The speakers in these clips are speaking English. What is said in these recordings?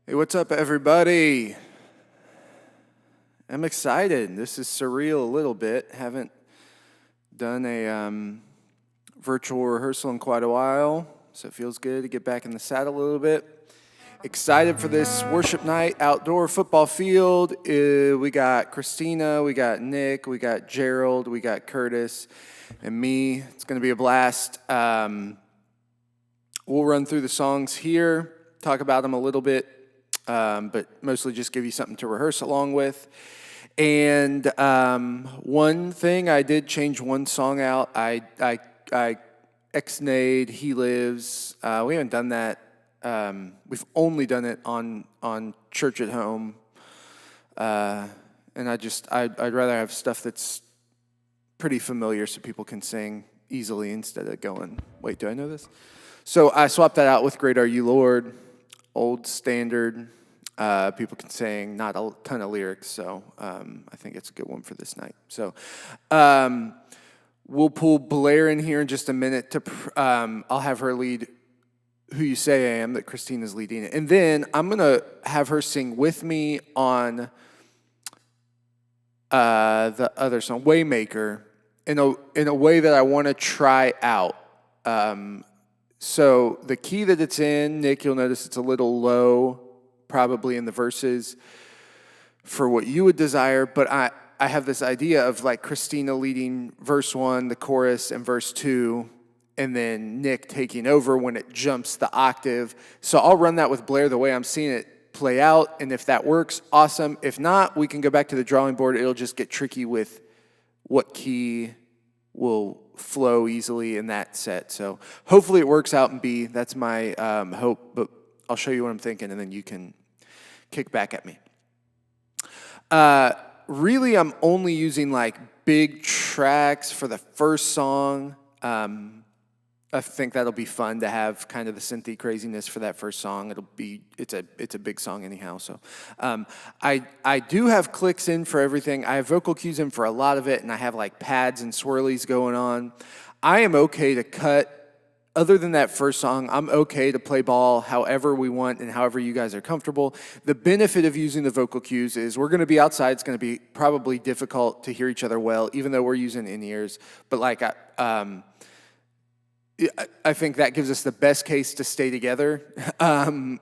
Hey, what's up, everybody? I'm excited. This is surreal a little bit. Haven't done a virtual rehearsal in quite a while, so it feels good to get back in the saddle a little bit. Excited for this worship night, outdoor football field. We got Christina, we got Nick, we got Gerald, we got Curtis, and me. It's going to be a blast. We'll run through the songs here, talk about them a little bit. But mostly just give you something to rehearse along with. And one thing, I did change one song out. I ex-nayed He Lives. We haven't done that. We've only done it on Church at Home. And I'd rather have stuff that's pretty familiar so people can sing easily instead of going, wait, do I know this? So I swapped that out with Great Are You, Lord. Old standard. People can sing, not a ton of lyrics, so I think it's a good one for this night. So we'll pull Blair in here in just a minute. I'll have her lead Who You Say I Am, that Christina's leading. And then I'm going to have her sing with me on the other song, Waymaker, in a way that I want to try out. So the key that it's in, Nick, you'll notice it's a little low, probably in the verses for what you would desire, but I have this idea of like Christina leading verse 1, the chorus, and verse 2, and then Nick taking over when it jumps the octave. So I'll run that with Blair the way I'm seeing it play out, and if that works, awesome. If not, we can go back to the drawing board. It'll just get tricky with what key will flow easily in that set. So hopefully it works out in B. That's my hope, but I'll show you what I'm thinking, and then you can kick back at me. Really, I'm only using like big tracks for the first song. I think that'll be fun to have kind of the synthy craziness for that first song. It's a big song anyhow. So I do have clicks in for everything. I have vocal cues in for a lot of it, and I have like pads and swirlies going on. I am okay to cut. Other than that first song, I'm okay to play ball however we want and however you guys are comfortable. The benefit of using the vocal cues is we're going to be outside. It's going to be probably difficult to hear each other well, even though we're using in-ears. But like I think that gives us the best case to stay together,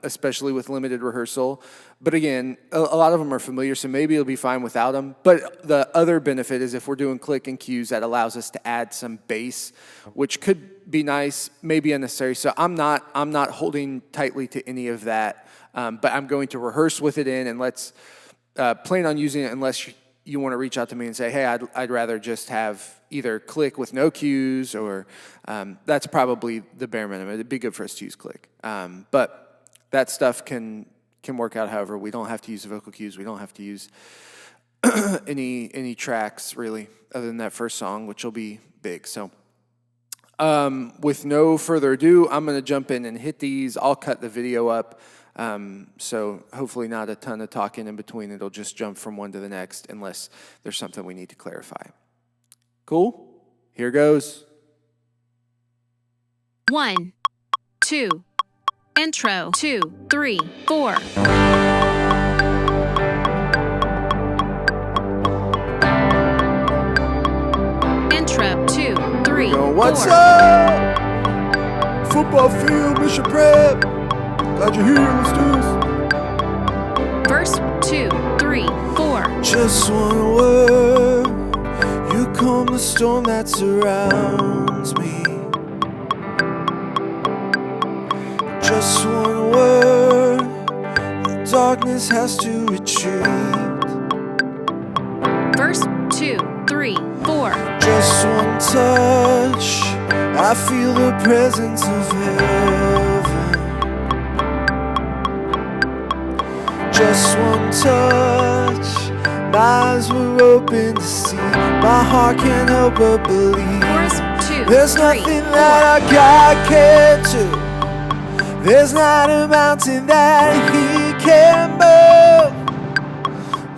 especially with limited rehearsal. But again, a lot of them are familiar, so maybe it'll be fine without them. But the other benefit is if we're doing click and cues, that allows us to add some bass, which could be nice, maybe unnecessary. So I'm not holding tightly to any of that, but I'm going to rehearse with it in, and let's plan on using it unless you want to reach out to me and say, hey, I'd rather just have either click with no cues, or that's probably the bare minimum. It'd be good for us to use click. But that stuff can work out however. We don't have to use the vocal cues. We don't have to use any tracks, really, other than that first song, which will be big. So with no further ado, I'm going to jump in and hit these. I'll cut the video up. So hopefully not a ton of talking in between. It'll just jump from one to the next unless there's something we need to clarify. Cool? Here goes. 1, 2, intro, 2, 3, 4. Intro, 2, 3, Yo, what's 4. up? Football field, mission prep. Glad you're here, let's do this. Verse 2, 3, 4. Just one word, you calm the storm that surrounds me. Just one word, the darkness has to retreat. Verse 2, 3, 4. Just one touch, I feel the presence of heaven. Just one touch, my eyes were open to see. My heart can't help but believe. Verse 2, There's 3, nothing 4. that our God can't do. There's not a mountain that He can move.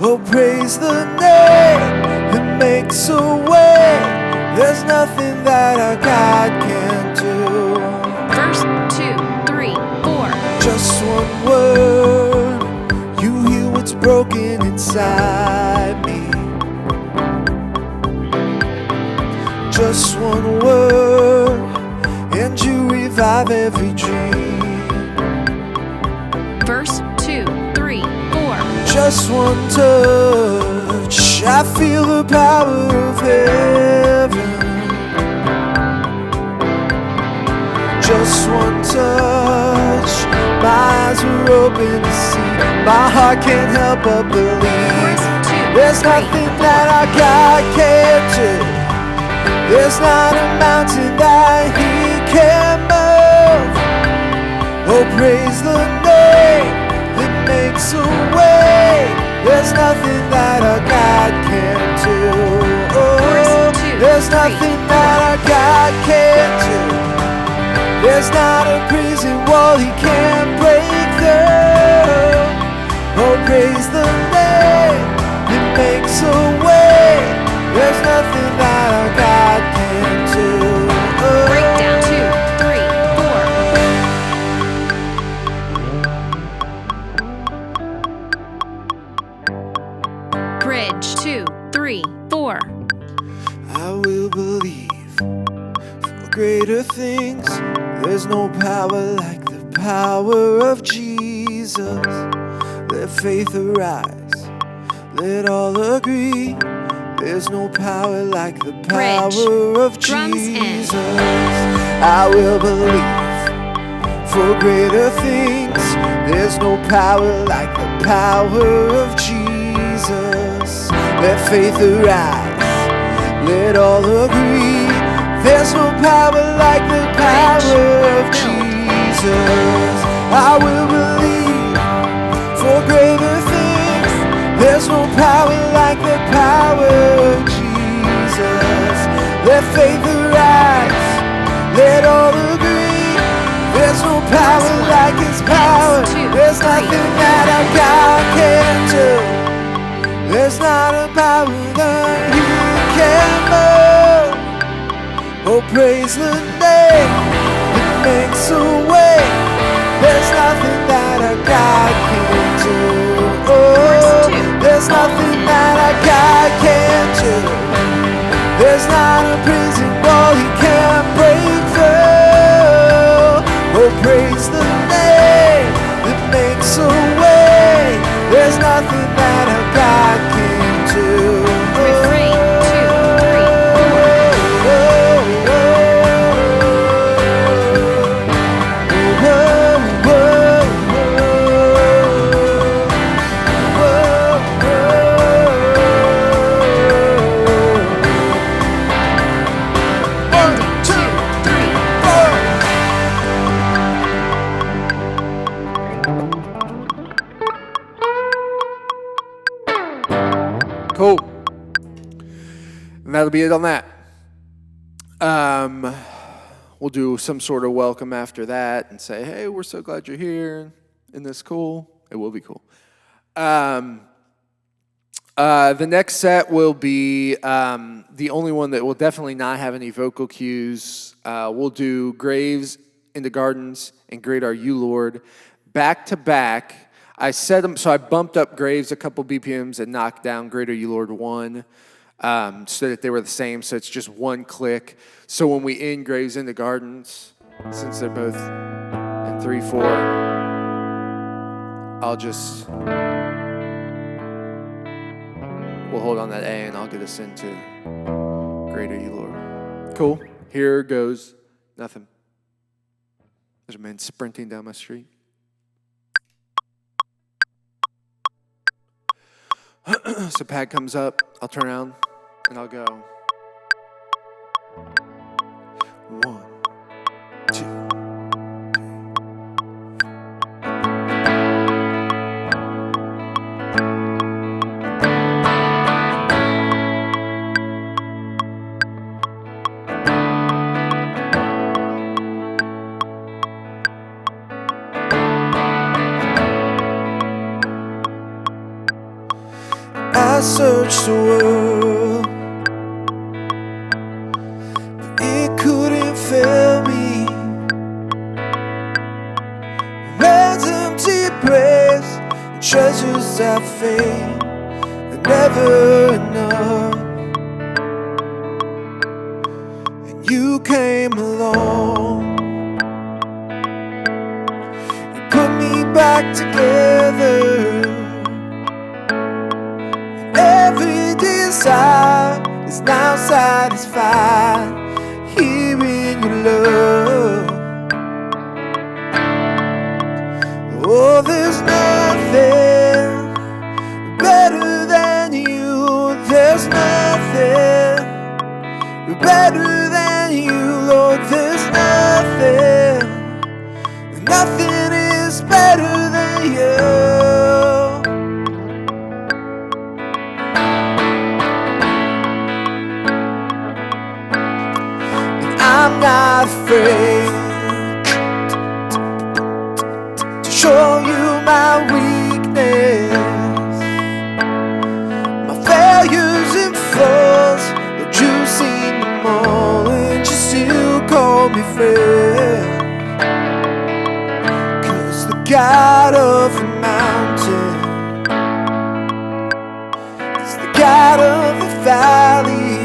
Oh, praise the name that makes a way. There's nothing that our God can't do. Verse 2, 3, 4. Just one word, broken inside me. Just one word and you revive every dream. Verse 2, 3, 4. Just one touch, I feel the power of heaven. Just one touch, my eyes are open to see. My heart can't help but believe. Verse 2, There's 3, nothing 4. that our God can't do. There's not a mountain that He can move. Oh, praise the name that makes a way. There's nothing that our God can't do. Oh, there's nothing that our God can't do. There's not a prison wall He can't break through. Oh, praise the name that makes a way. There's nothing that our God can't do. Oh. Breakdown 2, 3, 4. Bridge 2, 3, 4. I will believe for greater things. There's no power like the power of Jesus. Let faith arise, let all agree. There's no power like the power of Jesus. I will believe for greater things. There's no power like the power of Jesus. Let faith arise, let all agree. There's no power like the power of Jesus. I will believe for greater things. There's no power like the power of Jesus. Let faith arise, let all agree. There's no power like His power. There's nothing that our God can't do. There's not a power that He can move. Oh, praise the name that makes a way. There's nothing that our God can't do. Oh, there's nothing that our God can't do. There's not a prison wall He can't break through. Oh, praise the name that makes a way. There's nothing that our God can't do. Refrain 2, 3, 4. Cool. And that'll be it on that. We'll do some sort of welcome after that and say, hey, we're so glad you're here. Isn't this cool? It will be cool. The next set will be the only one that will definitely not have any vocal cues. We'll do Graves in the Gardens and Great Are You, Lord, back to back. I set them, so I bumped up Graves a couple BPMs and knocked down Great Are You, Lord 1, so that they were the same, so it's just one click. So when we end Graves in the Gardens, since they're both in 3/4, I'll just, we'll hold on that A and I'll get us into Great Are You, Lord. Cool. Here goes nothing. There's a man sprinting down my street. So pad comes up, I'll turn around, and I'll go. 1, 2, 3. I searched the world, but it couldn't fill me. Man's empty praise, treasures that fade are never enough. And you came along, you put me back together. And every desire is now satisfied here in your love. Oh, there's nothing better than you. There's nothing better than you, Lord. There's nothing is better than you. And I'm not afraid to show you my weakness, my failures and flaws. Lord, you've seen them all, and you still call me friend. 'Cause the God of the mountain is the God of the valley.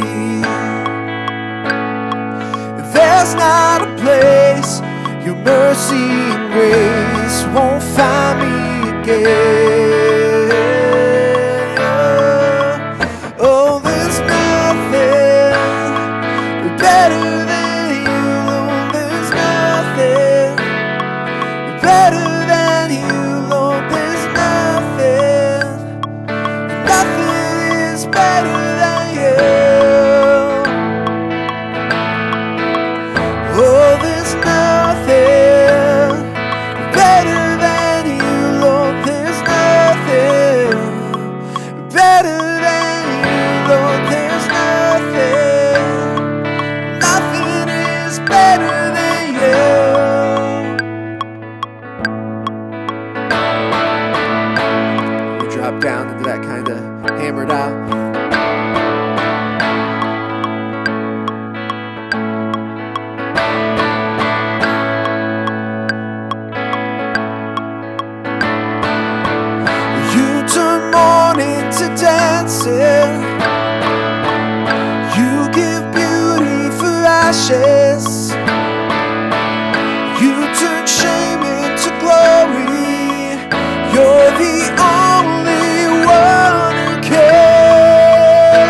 There's not a place your mercy and grace won't find me again. Oh, there's nothing better than you, Lord. There's nothing better than you, Lord. There's nothing is better than you. Oh, there's nothing better than you, Lord. There's nothing better than you, Lord. There's nothing is better than you. We drop down into that kind of hammered out. You turn mourning to dancing. You give beauty for ashes. You turn shame into glory. You're the only one who can.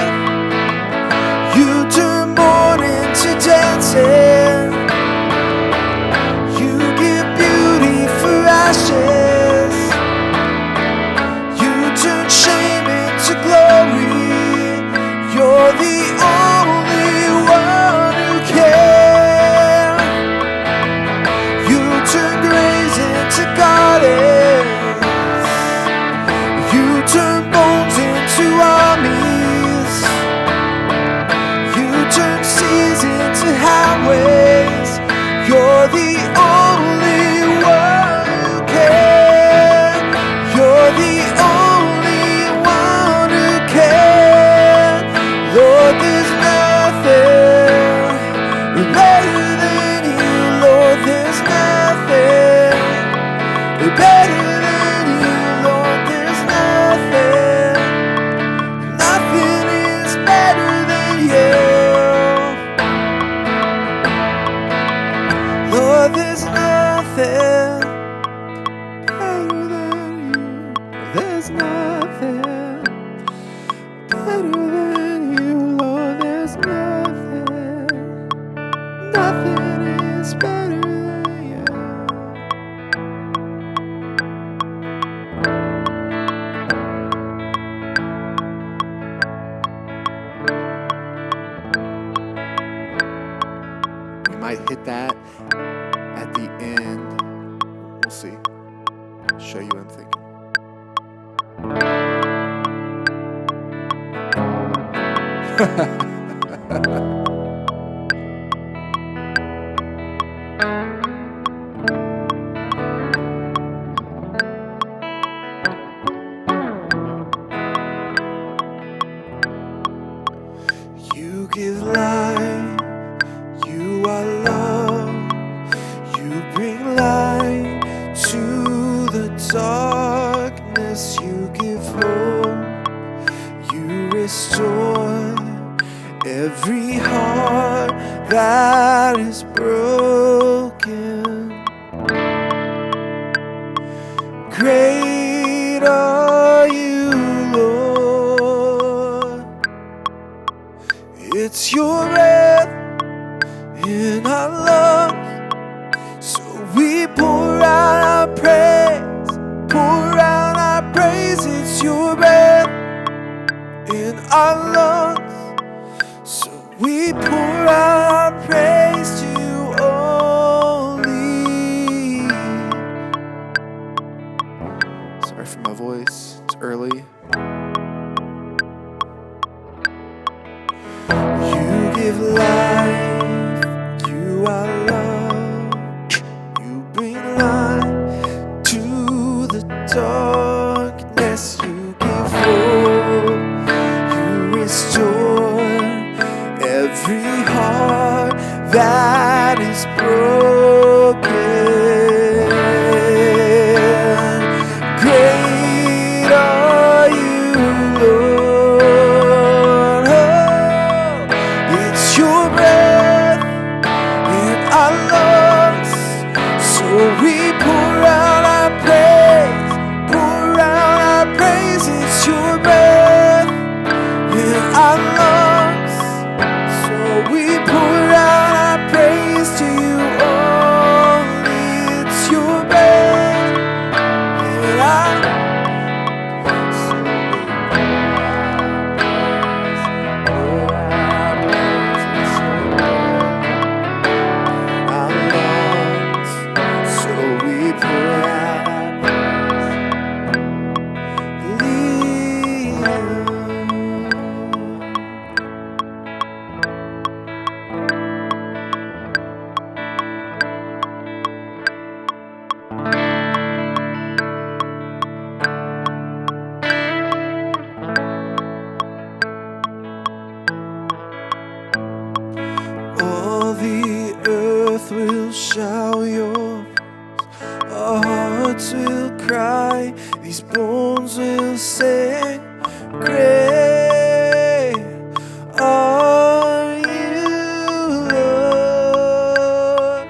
You turn mourning to dancing. You give beauty for ashes. You turn shame into glory. You're the only one who can. You turn graves into gardens. You turn bones into armies. You turn seas into highways. You're the only one who can. You're the only one who can. Lord, there's nothing better than you. Lord, there's nothing better than you. Lord, there's nothing is better than you. Lord, there's nothing better than you. There's nothing better than you, Lord. There's nothing is better than you. We might hit that at the end. We'll see. Show you what I'm thinking. You give light, you are love. You bring light to the darkness. every heart that is broken. Great are you, Lord. It's your breath in our lungs, so we pour out our praise, pour out our praise. It's your breath in our lungs, so we pour out our praise to you only. Sorry for my voice, it's early. You give life, you are love. You bring light to the darkness. You give hope, you restore every heart that is broken. Great are you, Lord. Oh, it's your breath in our lungs, so we pour out our praise, pour out our praise. It's your breath in our lungs, so we pour out our praise to you only. It's your breath in our lungs, so we pour out our praise. It's your breath our lungs, so we pour out our praise. All the earth will shout your praise. Our hearts will cry, these bones will sing. Great are you, Lord.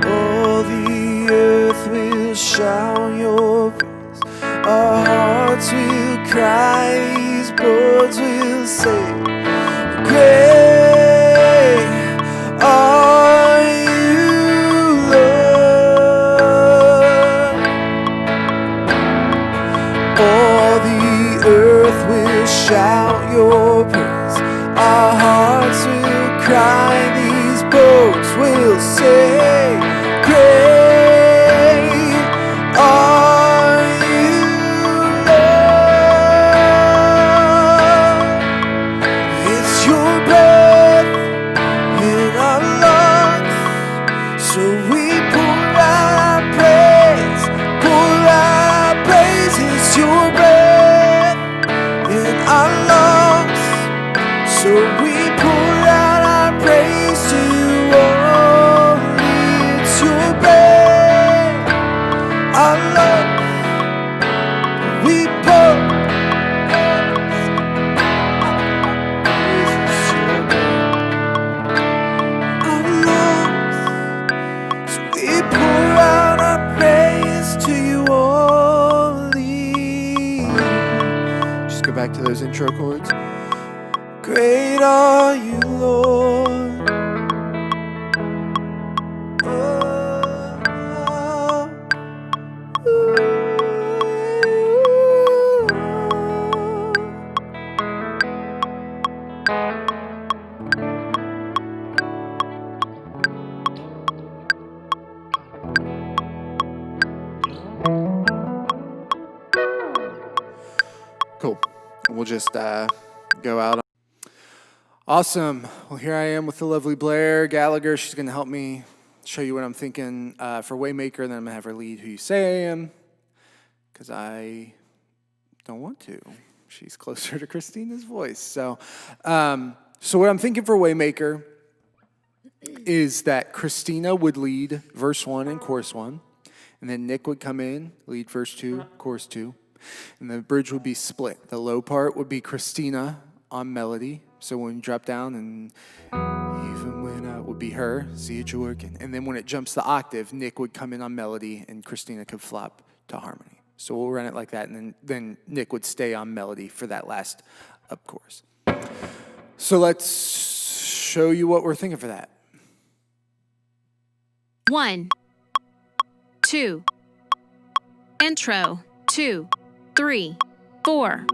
All the earth will shout your praise. Our hearts will cry, these bones will sing. Great are you, Lord. All the earth will shout your praise. Our hearts will cry, these bones will sing. Great are you, Lord. It's your breath in our lungs, so we pour out our praise, pour out our praise. It's your breath in our lungs, so we pour out our praise to you only. It's your breath, our lungs, we pour. It's your breath, our lungs, so we pour out our praise to you only. Just go back to those intro chords. Great are you, Lord. Cool. We'll just go out. Awesome. Well, here I am with the lovely Blair Gallagher. She's going to help me show you what I'm thinking for Waymaker, and then I'm going to have her lead Who You Say I Am, because I don't want to. She's closer to Christina's voice. So what I'm thinking for Waymaker is that Christina would lead verse 1 and chorus 1, and then Nick would come in, lead verse 2, chorus 2, and the bridge would be split. The low part would be Christina on melody. So when you drop down and even when I would be her, see it, you're working. And then when it jumps the octave, Nick would come in on melody and Christina could flop to harmony. So we'll run it like that, and then Nick would stay on melody for that last up chorus. So let's show you what we're thinking for that. 1, 2. Intro. 2, 3, 4.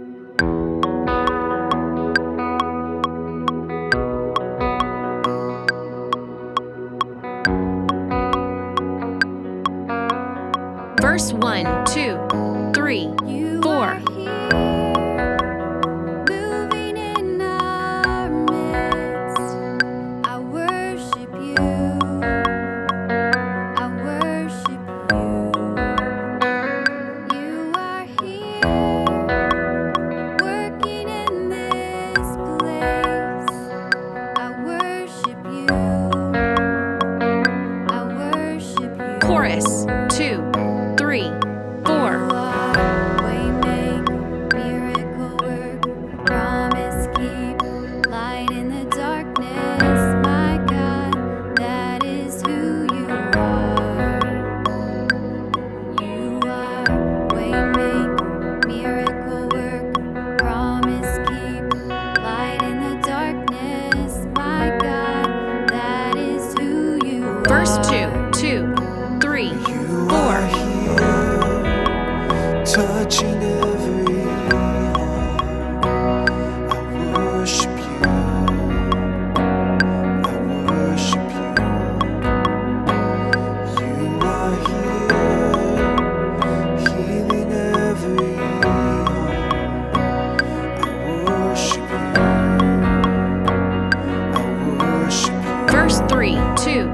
Verse 1, 2, 3, 4. Moving in our midst, I worship you. I worship you. You are here, working in this place. I worship you. I worship you. Chorus. 2, 3, 4. Waymaker, miracle worker, promise keep, light in the darkness, my God, that is who you are. You are waymaker, miracle worker, promise keep, light in the darkness, my God, that is who you are. Verse 2, 2, 3, 4. Touching every heart, I worship you. I worship you. You are here, healing every heart. I worship you. I worship you. Verse 3, 2,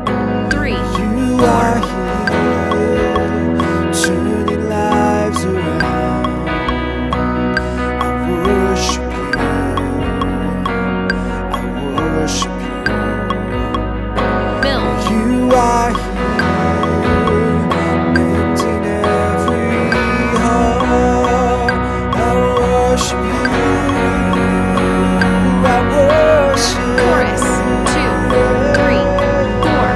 3, You 4. are here, turning lives around. I worship you. I worship Build. you. You are here, mending every heart. I worship you. I worship you. Chorus. 2, 3, 4.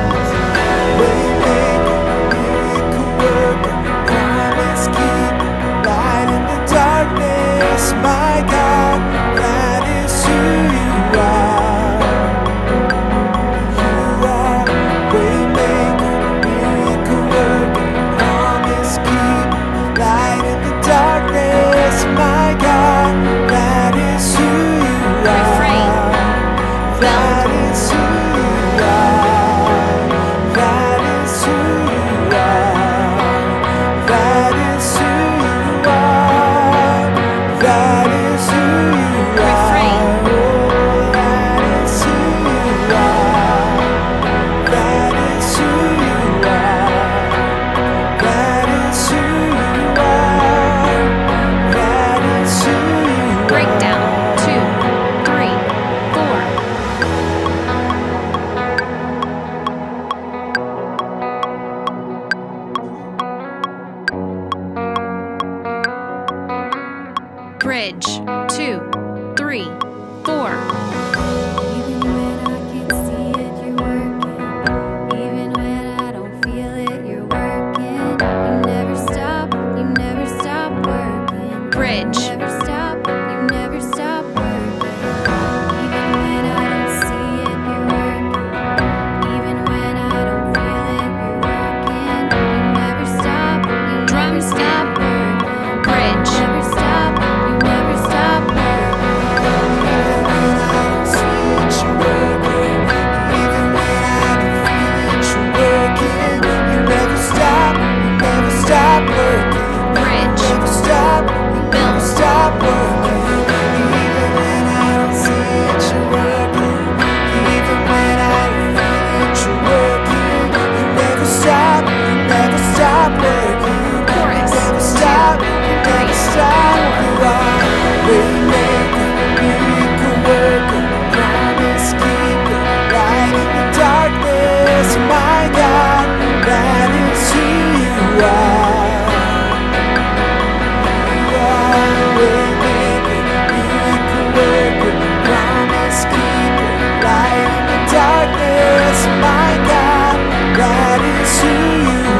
Waymaker, miracle worker, promise keeper, light in the darkness, my God, that is who you are. You are waymaker, miracle worker, promise keeper, light in the darkness, my God, that is who you are. Refrain. That is who you are. That is who you are. That is who you are. That is who you are. Refrain. Oh, that is who you are. That is who you are. That is who you are. That is who you are. Breakdown. 2, 3, 4. Bridge. 2, 3, 4. Even when I can't see it, you're working. Even when I don't feel it, you're working. You never stop working. Bridge. You never stop working. Even when I don't see it, you're working. Even when I don't feel it, you're working. You never stop working. Bridge. You never stop working.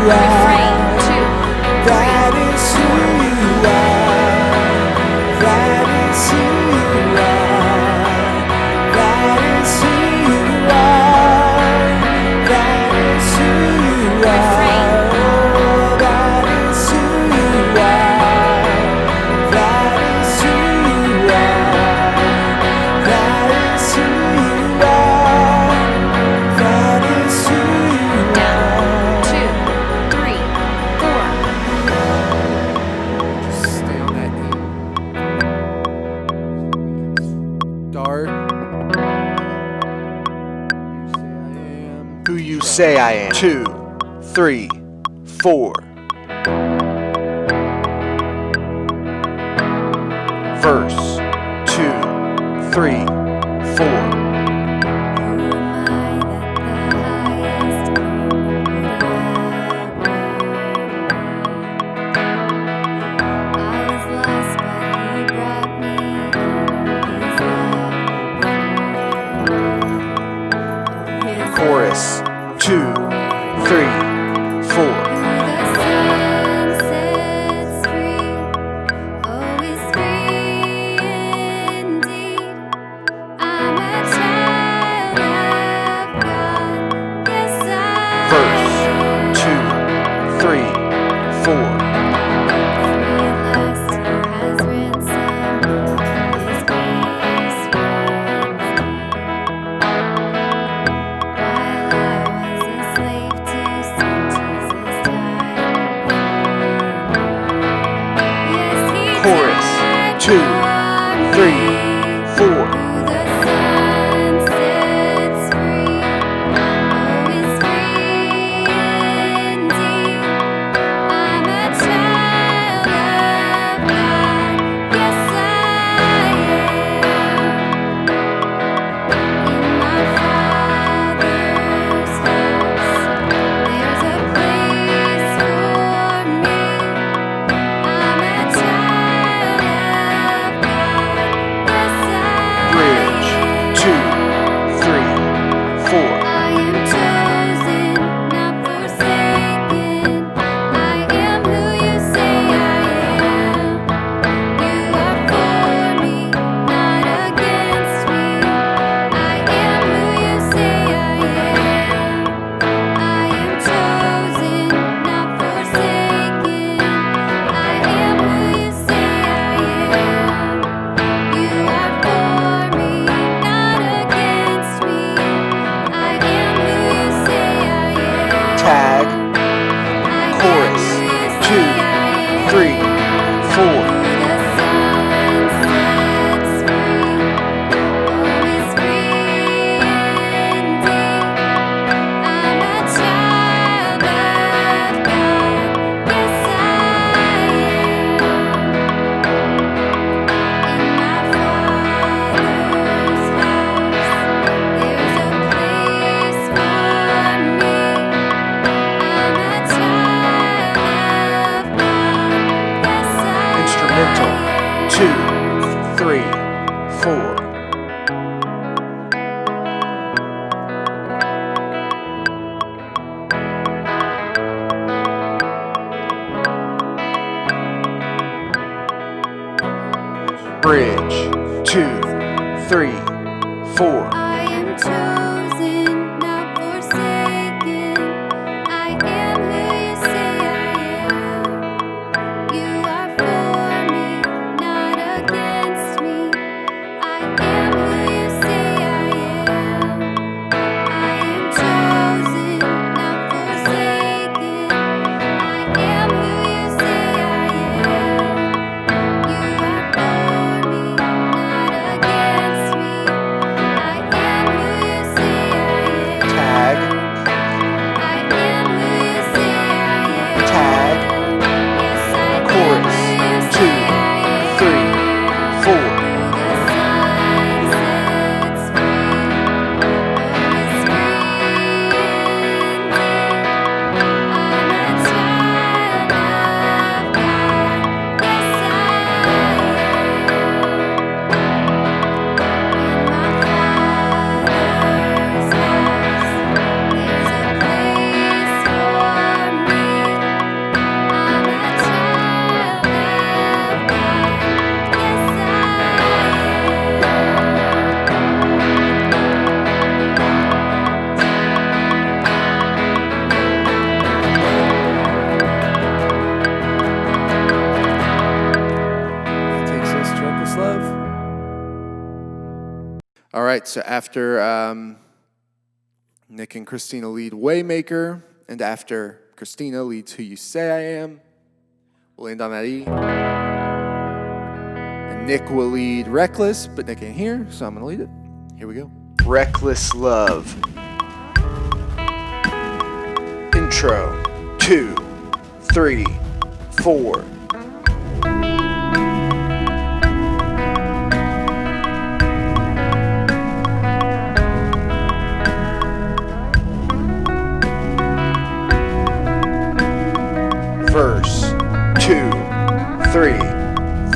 Refrain. 2, 3, That is who you are. That is who you are. That is who you are. That is who you are. Refrain. Oh, that is who you are. That is who you are. That is who you are. That is who you are. down. 2, 3, 4. Just stay on that E. Start. Who you say I am. 2, 3, 4. Verse 2, 3, 4. Chorus 2, 3, 4. Verse 2, 3, 4. Chorus 2, 3, 4. Bridge 2, 3, 4. Tag. Chorus 2, 3, 4. Instrumental 2, 3, 4. Bridge 2, 3, 4. I am chosen, not forsaken. I am who you say I am. You are for me, not against me. I am who you say I am. I am chosen, not forsaken. I am who you say I am. You are for me, not against me. I am right, so after Nick and Christina lead Waymaker, and after Christina leads Who You Say I Am, we'll end on that E. And Nick will lead Reckless, but Nick ain't here, so I'm going to lead it. Here we go. Reckless Love. Intro. 2, 3, 4. Verse 2, 3,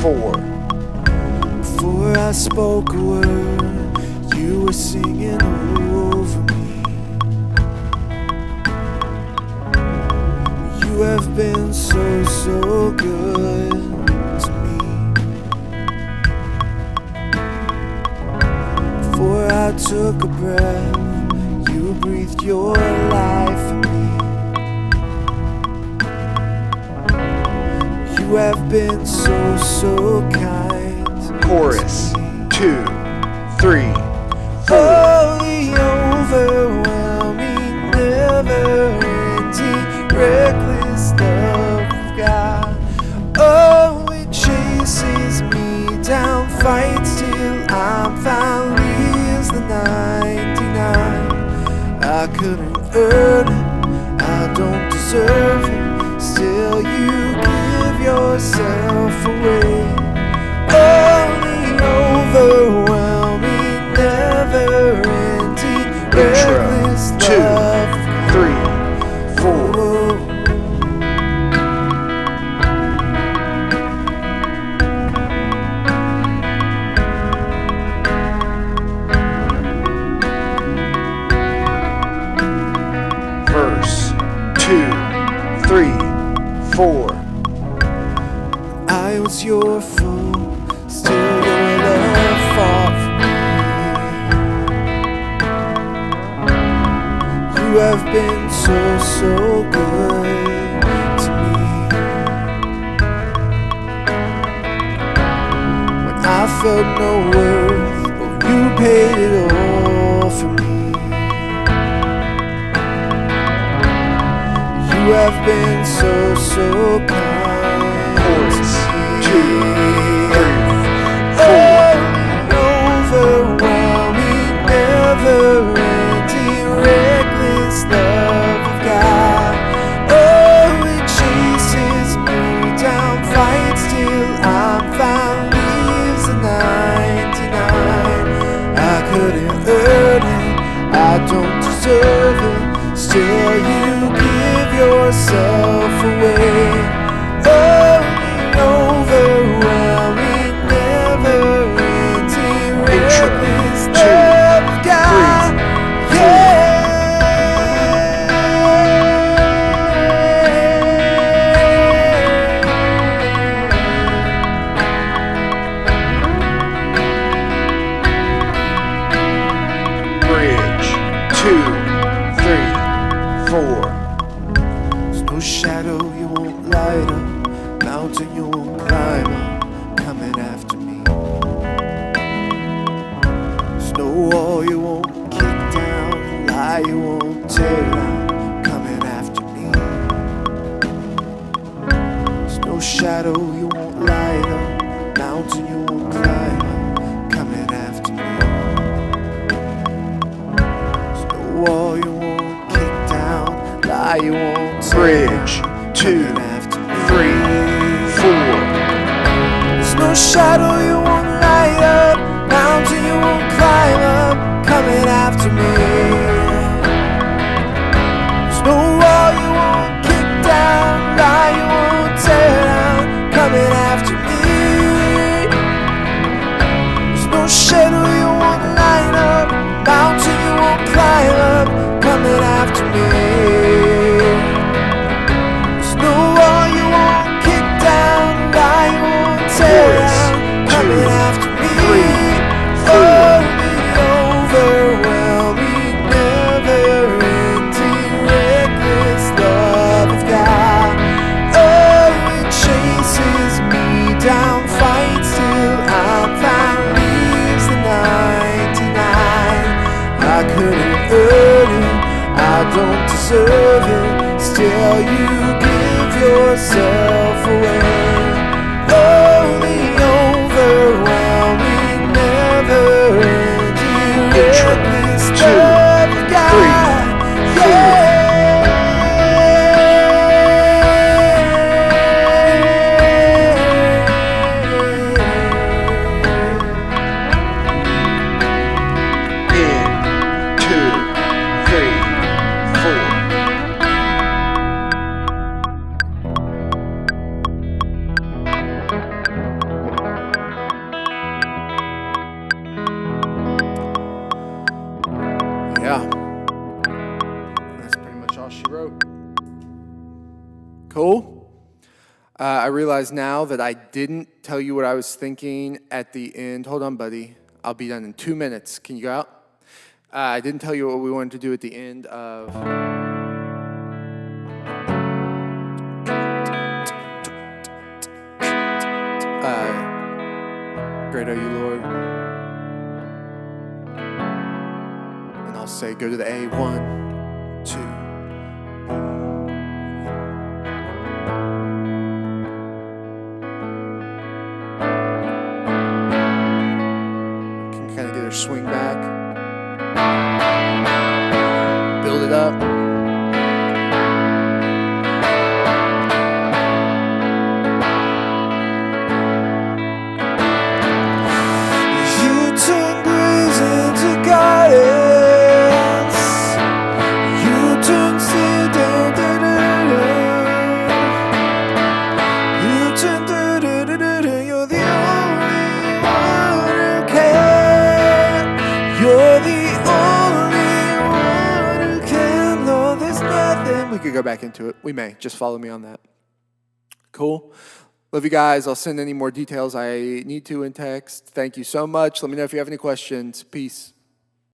4. Before I spoke a word, you were singing over me. You have been so, so good to me. Before I took a breath, you breathed your life in me. You have been so, so kind. Chorus 2, 3, 4. Oh, the overwhelming, never-ending, reckless love of God. Oh, it chases me down, fights till I'm found, leaves the 99. I couldn't earn it, I don't deserve it, still you give yourself away. Oh, the overwhelming, never-ending, reckless Intro. 2, love. 3, 4. Verse 2, 3, 4. I was your fool, still your love fought for me. You have been so, so good to me. When I felt no worth, oh, you paid it all for me. You have been so, so kind. Chorus 2, 3, 4. Overwhelming, never-ending, reckless love of God. Oh, it chases me down, fights till I'm found, leaves the 99. I couldn't earn it, I don't deserve it, still you give yourself away. Oh, overwhelming, never-ending, reckless love of God. Bridge 2, 3, 4. There's no shadow you won't light up, mountain you won't climb up, coming after me. There's no wall you won't kick down, lie you won't tear down, coming after me. There's no shadow you won't light up, mountain you won't climb up, coming after me. There's no wall you won't kick down, lie you won't tear down. Bridge 2, 3, 4. There's no shadow you won't light up, mountain you won't climb up, coming after me. There's no wall you won't kick down, lie you won't tear down, coming after me. There's no shadow you won't light up, mountain you won't climb up, coming after me. There's no wall you won't kick down, lie you won't tear down, coming Cool? I realize now that I didn't tell you what I was thinking at the end. Hold on, buddy. I'll be done in 2 minutes. Can you go out? I didn't tell you what we wanted to do at the end of... Great are you, Lord. And I'll say, go to the A, 1, 2. Can kind of get her swing back. Build it up. We could go back into it. We may. Just follow me on that. Cool. Love you guys. I'll send any more details I need to in text. Thank you so much. Let me know if you have any questions. Peace.